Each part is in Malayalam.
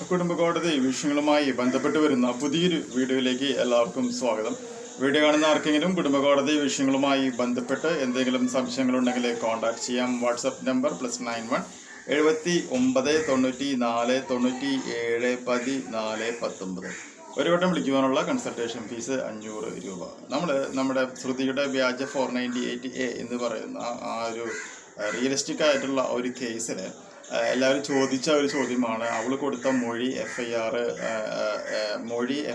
കുടുംബ കോടതി വിഷയങ്ങളുമായി ബന്ധപ്പെട്ട് വരുന്ന പുതിയൊരു വീഡിയോയിലേക്ക് എല്ലാവർക്കും സ്വാഗതം. വീഡിയോ കാണുന്ന ആർക്കെങ്കിലും കുടുംബ കോടതി വിഷയങ്ങളുമായി ബന്ധപ്പെട്ട് എന്തെങ്കിലും സംശയങ്ങളുണ്ടെങ്കിൽ കോൺടാക്ട് ചെയ്യാം. WhatsApp number +91 79 94 97 14 19. ഒരു വട്ടം വിളിക്കുവാനുള്ള കൺസൾട്ടേഷൻ ഫീസ് 500 രൂപ. നമ്മുടെ ശ്രുതിയുടെ വ്യാജ 498A എന്ന് പറയുന്ന ആ ഒരു റിയലിസ്റ്റിക് ആയിട്ടുള്ള ഒരു കേസിൽ എല്ലാവരും ചോദിച്ച ഒരു ചോദ്യമാണ്. അവൾ കൊടുത്ത മൊഴി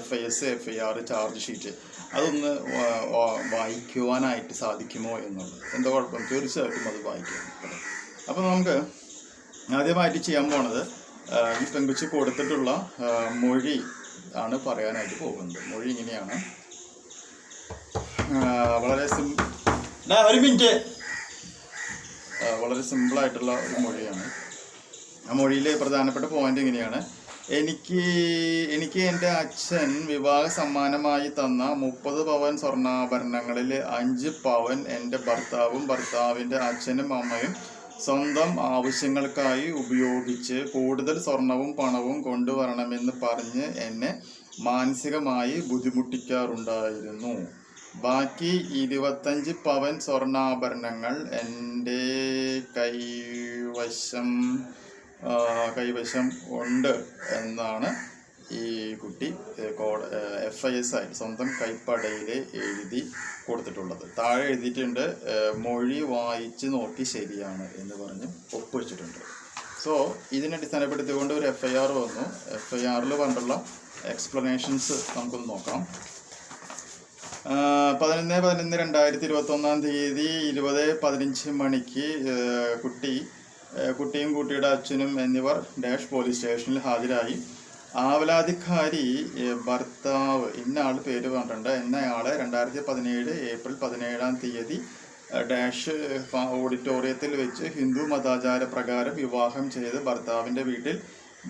FIS FIR ചാർജ് ഷീറ്റ് അതൊന്ന് വായിക്കുവാനായിട്ട് സാധിക്കുമോ എന്നുള്ളത്. എന്താ കുഴപ്പം? തീർച്ചയായിട്ടും അത് വായിക്കാം. അപ്പോൾ നമുക്ക് ആദ്യമായിട്ട് ചെയ്യാൻ പോണത് ഈ പെങ്കുച്ചി കൊടുത്തിട്ടുള്ള മൊഴി ആണ് പറയാനായിട്ട് പോകുന്നത്. മൊഴി ഇങ്ങനെയാണ്. വളരെ സിമ്പിളായിട്ടുള്ള ഒരു മൊഴിയാണ്. ആ മൊഴിയിലെ പ്രധാനപ്പെട്ട പോയിന്റ് ഇങ്ങനെയാണ്: എനിക്ക് എൻ്റെ അച്ഛൻ വിവാഹ സമ്മാനമായി തന്ന 30 പവൻ സ്വർണ്ണാഭരണങ്ങളിൽ 5 പവൻ എൻ്റെ ഭർത്താവും ഭർത്താവിൻ്റെ അച്ഛനും അമ്മയും സ്വന്തം ആവശ്യങ്ങൾക്കായി ഉപയോഗിച്ച് കൂടുതൽ സ്വർണവും പണവും കൊണ്ടുവരണമെന്ന് പറഞ്ഞ് എന്നെ മാനസികമായി ബുദ്ധിമുട്ടിക്കാറുണ്ടായിരുന്നു. ബാക്കി 25 പവൻ സ്വർണ്ണാഭരണങ്ങൾ എൻ്റെ കൈവശം ഉണ്ട് എന്നാണ് ഈ കുട്ടി FIS ആയി സ്വന്തം കൈപ്പടയിൽ എഴുതി കൊടുത്തിട്ടുള്ളത്. താഴെ എഴുതിയിട്ടുണ്ട് മൊഴി വായിച്ച് നോക്കി ശരിയാണ് എന്ന് പറഞ്ഞ് ഒപ്പുവെച്ചിട്ടുണ്ട്. സോ ഇതിനെ അടിസ്ഥാനപ്പെടുത്തിക്കൊണ്ട് ഒരു FIR വന്നു. FIRൽ പറഞ്ഞിട്ടുള്ള എക്സ്പ്ലനേഷൻസ് നമുക്കൊന്ന് നോക്കാം. 11/11/2021 20:15 മണിക്ക് കുട്ടിയും കുട്ടിയുടെ അച്ഛനും എന്നിവർ ഡാഷ് പോലീസ് സ്റ്റേഷനിൽ ഹാജരായി. ആവലാധികാരി ഭർത്താവ് ഇന്നയാൾ പേര് പറഞ്ഞിട്ടുണ്ട്. എന്നയാളെ 2017 ഏപ്രിൽ 17 ഡാഷ് ഓഡിറ്റോറിയത്തിൽ വെച്ച് ഹിന്ദു മതാചാര പ്രകാരം വിവാഹം ചെയ്ത് ഭർത്താവിൻ്റെ വീട്ടിൽ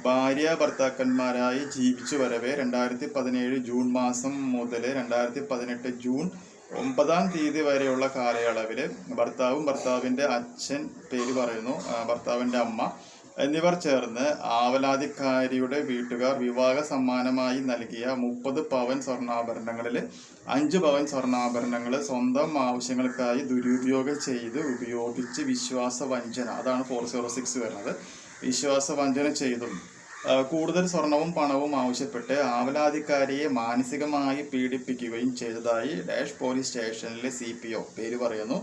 ഭാര്യ ഭർത്താക്കന്മാരായി ജീവിച്ചു വരവേ 2017 ജൂൺ മാസം മുതൽ 2018 ജൂൺ 9 വരെയുള്ള കാലയളവിൽ ഭർത്താവും ഭർത്താവിൻ്റെ അച്ഛൻ പേര് പറയുന്നു ഭർത്താവിൻ്റെ അമ്മ എന്നിവർ ചേർന്ന് ആവലാധികാരിയുടെ വീട്ടുകാർ വിവാഹ സമ്മാനമായി നൽകിയ 30 പവൻ സ്വർണ്ണാഭരണങ്ങളിൽ 5 പവൻ സ്വർണ്ണാഭരണങ്ങൾ സ്വന്തം ആവശ്യങ്ങൾക്കായി ദുരുപയോഗം ചെയ്ത് ഉപയോഗിച്ച് വിശ്വാസവഞ്ചന, അതാണ് 406 വരുന്നത്, വിശ്വാസവഞ്ചന ചെയ്തും കൂടുതൽ സ്വർണവും പണവും ആവശ്യപ്പെട്ട് ആവലാധികാരിയെ മാനസികമായി പീഡിപ്പിക്കുകയും ചെയ്തതായി ഡാഷ് പോലീസ് സ്റ്റേഷനിലെ CPO പേര് പറയുന്നു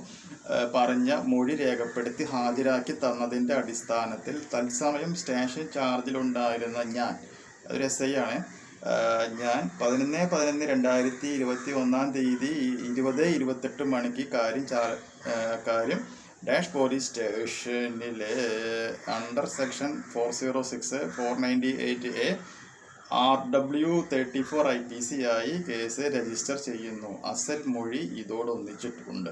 പറഞ്ഞ മൊഴി രേഖപ്പെടുത്തി ഹാജരാക്കി തന്നതിൻ്റെ അടിസ്ഥാനത്തിൽ തത്സമയം സ്റ്റേഷൻ ചാർജിലുണ്ടായിരുന്ന ഞാൻ, അതൊരു SI ആണ്, ഞാൻ 11/11/2021 20:28 മണിക്ക് കാര്യം ഡാഷ് പോലീസ് സ്റ്റേഷനിലെ under section 406 498A RW 34 IPC ആയി കേസ് രജിസ്റ്റർ ചെയ്യുന്നു. അസൽ മൊഴി ഇതോടൊന്നിച്ചിട്ടുണ്ട്.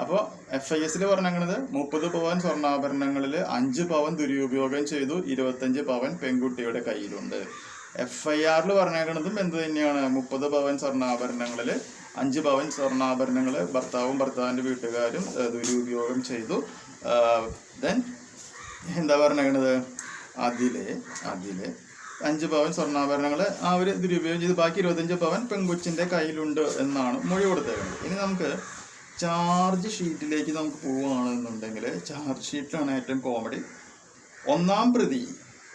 അപ്പോൾ FISൽ പറഞ്ഞത് 30 പവൻ സ്വർണ്ണാഭരണങ്ങളിൽ 5 പവൻ ദുരുപയോഗം ചെയ്തു, 25 പവൻ പെൺകുട്ടിയുടെ കയ്യിലുണ്ട്. FIRൽ പറഞ്ഞേക്കുന്നതും എന്ത് തന്നെയാണ്? 30 പവൻ സ്വർണ്ണാഭരണങ്ങളിൽ 5 പവൻ സ്വർണ്ണാഭരണങ്ങൾ ഭർത്താവും ഭർത്താവിൻ്റെ വീട്ടുകാരും ദുരുപയോഗം ചെയ്തു. ദെൻ എന്താ പറഞ്ഞേക്കണത്? അതിലെ 5 പവൻ സ്വർണ്ണാഭരണങ്ങൾ അവർ ദുരുപയോഗം ചെയ്ത് ബാക്കി 25 പവൻ പെൺകൊച്ചിൻ്റെ കയ്യിലുണ്ട് എന്നാണ് മൊഴി കൊടുത്തേക്കുന്നത്. ഇനി നമുക്ക് ചാർജ് ഷീറ്റിലേക്ക് നമുക്ക് പോവുകയാണെന്നുണ്ടെങ്കിൽ ചാർജ് ഷീറ്റിലാണ് ഏറ്റവും കോമഡി.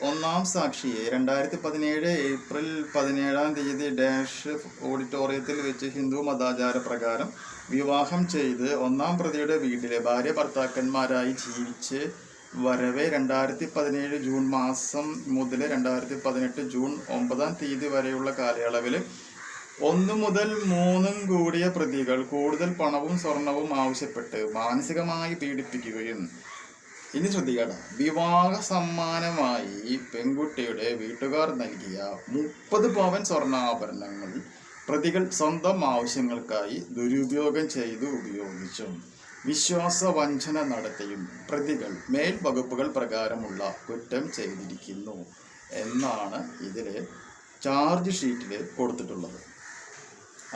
ഒന്നാം സാക്ഷിയെ 2017 ഏപ്രിൽ 17 ഡാഷ് ഓഡിറ്റോറിയത്തിൽ വെച്ച് ഹിന്ദു മതാചാര പ്രകാരം വിവാഹം ചെയ്ത് ഒന്നാം പ്രതിയുടെ വീട്ടിലെ ഭാര്യ ഭർത്താക്കന്മാരായി ജീവിച്ച് വരവേ 2017 ജൂൺ മാസം മുതൽ 2018 ജൂൺ 9 വരെയുള്ള കാലയളവിൽ 1 മുതൽ 3 കൂടിയ പ്രതികൾ കൂടുതൽ പണവും സ്വർണവും ആവശ്യപ്പെട്ട് മാനസികമായി പീഡിപ്പിക്കുകയും, ഇനി ശ്രദ്ധിക്കണം, വിവാഹ സമ്മാനമായി പെൺകുട്ടിയുടെ വീട്ടുകാർ നൽകിയ 30 പവൻ സ്വർണ്ണാഭരണങ്ങൾ പ്രതികൾ സ്വന്തം ആവശ്യങ്ങൾക്കായി ദുരുപയോഗം ചെയ്ത് ഉപയോഗിച്ചും വിശ്വാസവഞ്ചന നടത്തിയും പ്രതികൾ മേൽ വകുപ്പുകൾ പ്രകാരമുള്ള കുറ്റം ചെയ്തിരിക്കുന്നു എന്നാണ് ഇതിലെ ചാർജ് ഷീറ്റിൽ കൊടുത്തിട്ടുള്ളത്.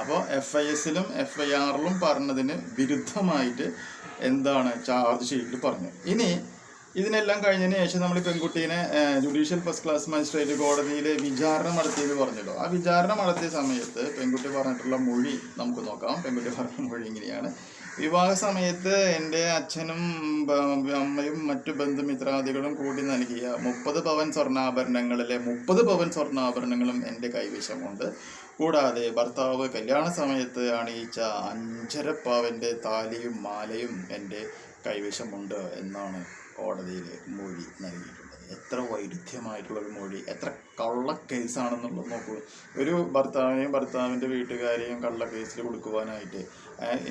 അപ്പോൾ FISലും FIRലും പറഞ്ഞതിന് വിരുദ്ധമായിട്ട് എന്താണ് ചാർജ് ഷീറ്റിൽ പറഞ്ഞു. ഇനി ഇതിനെല്ലാം കഴിഞ്ഞതിന് ശേഷം നമ്മൾ ഈ പെൺകുട്ടീനെ ജുഡീഷ്യൽ ഫസ്റ്റ് ക്ലാസ് മജിസ്ട്രേറ്റ് കോടതിയിൽ വിചാരണ നടത്തിയെന്ന് പറഞ്ഞല്ലോ. ആ വിചാരണ നടത്തിയ സമയത്ത് പെൺകുട്ടി പറഞ്ഞിട്ടുള്ള മൊഴി നമുക്ക് നോക്കാം. പെൺകുട്ടി പറഞ്ഞ മൊഴി ഇങ്ങനെയാണ്: വിവാഹ സമയത്ത് എൻ്റെ അച്ഛനും അമ്മയും മറ്റു ബന്ധുമിത്രാദികളും കൂടി നൽകിയ 30 പവൻ സ്വർണ്ണാഭരണങ്ങളിലെ 30 പവൻ സ്വർണ്ണാഭരണങ്ങളും എൻ്റെ കൈവശമുണ്ട്. കൂടാതെ ഭർത്താവ് കല്യാണ സമയത്ത് അണിയിച്ച 5.5 പവൻ്റെ താലിയും മാലയും എൻ്റെ കൈവശമുണ്ട് എന്നാണ് കോടതിയിൽ മൊഴി നൽകിയിട്ടുള്ളത്. എത്ര വൈരുദ്ധ്യമായിട്ടുള്ളൊരു മൊഴി, എത്ര കള്ള കേസാണെന്നുള്ളത് നോക്കൂ. ഒരു ഭർത്താവിനെയും ഭർത്താവിൻ്റെ വീട്ടുകാരെയും കള്ള കേസിൽ കൊടുക്കുവാനായിട്ട്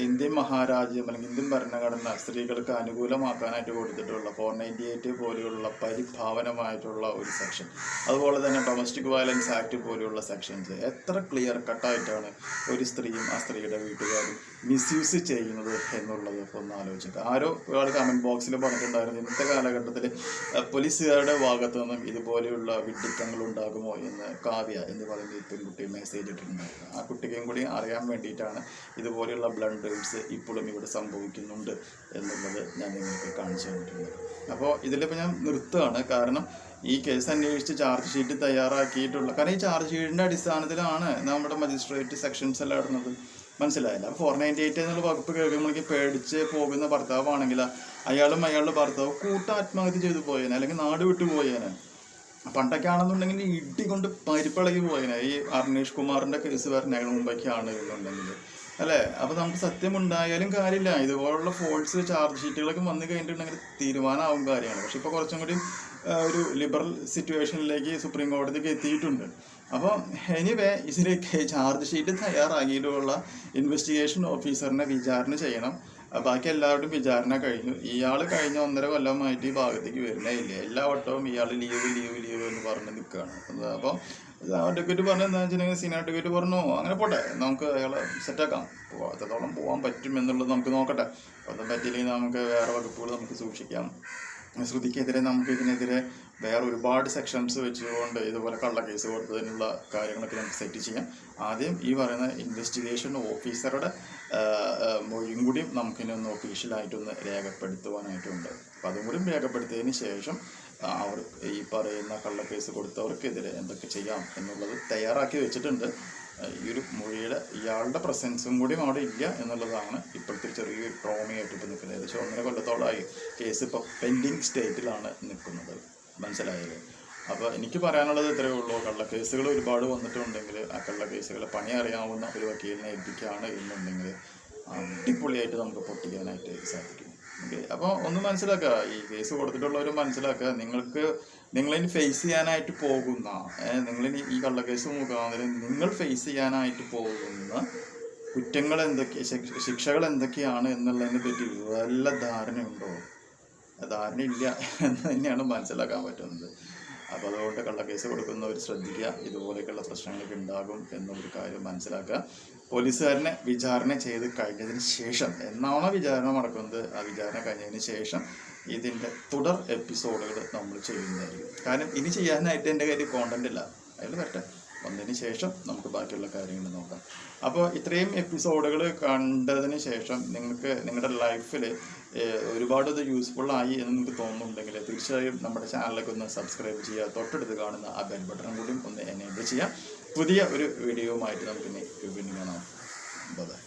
ഇന്ത്യൻ മഹാരാജ്യം അല്ലെങ്കിൽ ഇന്ത്യൻ ഭരണഘടന സ്ത്രീകൾക്ക് അനുകൂലമാക്കാനായിട്ട് കൊടുത്തിട്ടുള്ള 498 പോലെയുള്ള പരിഭാവനമായിട്ടുള്ള ഒരു സെക്ഷൻ, അതുപോലെ തന്നെ ഡൊമസ്റ്റിക് വയലൻസ് ആക്ട് പോലെയുള്ള സെക്ഷൻസ് എത്ര ക്ലിയർ കട്ടായിട്ടാണ് ഒരു സ്ത്രീയും ആ സ്ത്രീയുടെ വീട്ടുകാരും മിസ്യൂസ് ചെയ്യുന്നത് എന്നുള്ളത് ഒന്ന് ആലോചിക്കുക. ആരോ ഒരാൾ കമൻറ്റ് ബോക്സിൽ പറഞ്ഞിട്ടുണ്ടായിരുന്നു, ഇന്നത്തെ കാലഘട്ടത്തിൽ പോലീസുകാരുടെ ഭാഗത്തു നിന്നും ഇതുപോലെയുള്ള വിഡ്ഢിത്തങ്ങൾ ഉണ്ടാകുമോ എന്ന് കാവ്യ എന്ന് പറയുന്ന പെൺകുട്ടി മെസ്സേജ് ഇട്ടിട്ടുണ്ടായിരുന്നു. ആ കുട്ടിക്കും കൂടി അറിയാൻ വേണ്ടിയിട്ടാണ് ഇതുപോലെയുള്ള ബ്ലണ്ടേഴ്സ് ഇപ്പോഴും ഇവിടെ സംഭവിക്കുന്നുണ്ട് എന്നുള്ളത് ഞാൻ നിങ്ങൾക്ക് കാണിച്ചു തന്നിട്ടുള്ളത്. അപ്പോൾ ഇതിലിപ്പോൾ ഞാൻ നിർത്തുകയാണ്. കാരണം ഈ കേസ് അന്വേഷിച്ച് ചാർജ് ഷീറ്റ് തയ്യാറാക്കിയിട്ടുള്ള, കാരണം ഈ ചാർജ് ഷീറ്റിൻ്റെ അടിസ്ഥാനത്തിലാണ് നമ്മുടെ മജിസ്ട്രേറ്റ് സെക്ഷൻസ് എല്ലാം ഇടുന്നത്. മനസ്സിലായില്ല? അപ്പോൾ 498 എന്നുള്ള വകുപ്പ് കേൾക്കുമ്പോഴേക്ക് പേടിച്ച് പോകുന്ന ഭർത്താവാണെങ്കിൽ അയാളും അയാളുടെ ഭർത്താവ് ആത്മഹത്യ ചെയ്തു പോയേനെ, അല്ലെങ്കിൽ നാട് വിട്ടു പോയേനെ. പണ്ടൊക്കെ ആണെന്നുണ്ടെങ്കിൽ ഇടി കൊണ്ട് പരിപ്പിളകി പോയേനെ. ഈ അർണേഷ് കുമാറിൻ്റെ കേസ് വരണതിന് മുമ്പൊക്കെയാണ് എന്നുണ്ടെങ്കിൽ അല്ലേ. അപ്പോൾ നമുക്ക് സത്യമുണ്ടായാലും കാര്യമില്ല. ഇതുപോലുള്ള ഫോൾസ് ചാർജ് ഷീറ്റുകളൊക്കെ വന്നു കഴിഞ്ഞിട്ടുണ്ടെങ്കിൽ തീരുമാനമാവും കാര്യമാണ്. പക്ഷെ ഇപ്പോൾ കുറച്ചും കൂടി ഒരു ലിബറൽ സിറ്റുവേഷനിലേക്ക് സുപ്രീം കോടതിക്ക് എത്തിയിട്ടുണ്ട്. അപ്പോൾ എനിവേ ഇതിലേക്ക് ചാർജ് ഷീറ്റ് തയ്യാറാക്കിയിട്ടുള്ള ഇൻവെസ്റ്റിഗേഷൻ ഓഫീസറിനെ വിചാരണ ചെയ്യണം. ബാക്കി എല്ലാവരുടെയും വിചാരണ കഴിഞ്ഞു. ഇയാൾ കഴിഞ്ഞ 1.5 കൊല്ലമായിട്ട് ഈ ഭാഗത്തേക്ക് വരുന്നേ ഇല്ല. എല്ലാ വട്ടവും ഇയാൾ ലീവ് എന്ന് പറഞ്ഞ് നിൽക്കുകയാണ്. അപ്പോൾ അഡ്വക്കേറ്റ് പറഞ്ഞു എന്താ വെച്ചിട്ടുണ്ടെങ്കിൽ സീനിയർ അഡ്വക്കേറ്റ് പറഞ്ഞു അങ്ങനെ പോട്ടെ, നമുക്ക് അയാളെ സെറ്റാക്കാം, എത്രത്തോളം പോകാൻ പറ്റും എന്നുള്ളത് നമുക്ക് നോക്കട്ടെ. ഒന്നും പറ്റിയില്ലെങ്കിൽ നമുക്ക് വേറെ വകുപ്പുകൾ നമുക്ക് സൂക്ഷിക്കാം. ശ്രുതിക്കെതിരെ നമുക്ക് ഇതിനെതിരെ വേറെ ഒരുപാട് സെക്ഷൻസ് വെച്ചുകൊണ്ട് ഇതുപോലെ കള്ള കേസ് കൊടുത്തതിനുള്ള കാര്യങ്ങളൊക്കെ നമുക്ക് സെറ്റ് ചെയ്യാം. ആദ്യം ഈ പറയുന്ന ഇൻവെസ്റ്റിഗേഷൻ ഓഫീസറുടെ മൊഴിയും കൂടി നമുക്കിനൊന്ന് ഒഫീഷ്യലായിട്ടൊന്ന് രേഖപ്പെടുത്തുവാനായിട്ടുണ്ട്. അപ്പോൾ അതും കൂടി രേഖപ്പെടുത്തിയതിന് ശേഷം അവർ ഈ പറയുന്ന കള്ളക്കേസ് കൊടുത്തവർക്കെതിരെ എന്തൊക്കെ ചെയ്യാം എന്നുള്ളത് തയ്യാറാക്കി വെച്ചിട്ടുണ്ട്. ഈ ഒരു മൊഴിയുടെ ഇയാളുടെ പ്രസൻസും കൂടി അവിടെ ഇല്ല എന്നുള്ളതാണ് ഇപ്പോഴത്തെ ചെറിയൊരു ട്രോമയായിട്ട് ഇപ്പോൾ നിൽക്കുന്നത്. ഏകദേശം 1.5 കൊല്ലത്തോളമായി കേസ് ഇപ്പോൾ പെൻഡിങ് സ്റ്റേറ്റിലാണ് നിൽക്കുന്നത്. മനസ്സിലായത്? അപ്പോൾ എനിക്ക് പറയാനുള്ളത് ഇത്രയേ ഉള്ളൂ. കള്ളക്കേസുകൾ ഒരുപാട് വന്നിട്ടുണ്ടെങ്കിൽ ആ കള്ളക്കേസുകളെ പണി അറിയാവുന്ന ഒരു വക്കീലിനെ ഏൽപ്പിക്കുകയാണ് എന്നുണ്ടെങ്കിൽ അടിപൊളിയായിട്ട് നമുക്ക് പൊട്ടിക്കാനായിട്ട് സാധിക്കും. ഓക്കെ, അപ്പോൾ ഒന്ന് മനസ്സിലാക്കുക, ഈ കേസ് കൊടുത്തിട്ടുള്ളവർ മനസ്സിലാക്കുക, നിങ്ങളിനി ഫേസ് ചെയ്യാനായിട്ട് പോകുന്ന നിങ്ങളിനി ഈ കള്ളക്കേസ് മുഖാന്തരം നിങ്ങൾ ഫേസ് ചെയ്യാനായിട്ട് പോകുന്ന കുറ്റങ്ങൾ ശിക്ഷകൾ എന്തൊക്കെയാണ് എന്നുള്ളതിനെ പറ്റി വല്ല ധാരണയുണ്ടോ? ധാരണയില്ല എന്ന് തന്നെയാണ് മനസ്സിലാക്കാൻ പറ്റുന്നത്. അപ്പോൾ അതുകൊണ്ട് കള്ളക്കേസ് കൊടുക്കുന്നവർ ശ്രദ്ധിക്കുക, ഇതുപോലെയൊക്കെയുള്ള പ്രശ്നങ്ങളൊക്കെ ഉണ്ടാകും എന്നൊരു കാര്യം മനസ്സിലാക്കുക. പോലീസുകാരനെ വിചാരണ ചെയ്ത് കഴിഞ്ഞതിന് ശേഷം, എന്നാണോ വിചാരണ നടക്കുന്നത്, ആ വിചാരണ കഴിഞ്ഞതിന് ശേഷം ഇതിൻ്റെ തുടർ എപ്പിസോഡുകൾ നമ്മൾ ചെയ്യുന്നതായിരിക്കും. കാരണം ഇനി ചെയ്യാനായിട്ട് എൻ്റെ കയ്യിൽ കോണ്ടന്റ് ഇല്ല, അതിൽ വരട്ടെ, വന്നതിന് ശേഷം നമുക്ക് ബാക്കിയുള്ള കാര്യങ്ങൾ നോക്കാം. അപ്പോൾ ഇത്രയും എപ്പിസോഡുകൾ കണ്ടതിന് ശേഷം നിങ്ങൾക്ക് നിങ്ങളുടെ ലൈഫിൽ ഒരുപാട് ഇത് യൂസ്ഫുൾ ആയി എന്ന് നിങ്ങൾക്ക് തോന്നുന്നുണ്ടെങ്കിൽ തീർച്ചയായും നമ്മുടെ ചാനലിലേക്ക് ഒന്ന് സബ്സ്ക്രൈബ് ചെയ്യുക. തൊട്ടടുത്ത് കാണുന്ന ആ ബെൽ ബട്ടൺ കൂടി ഒന്ന് എനേബിൾ ചെയ്യുക. പുതിയ ഒരു വീഡിയോയുമായിട്ട് നമുക്കിനി വീണ്ടും കാണാം. ബൈ.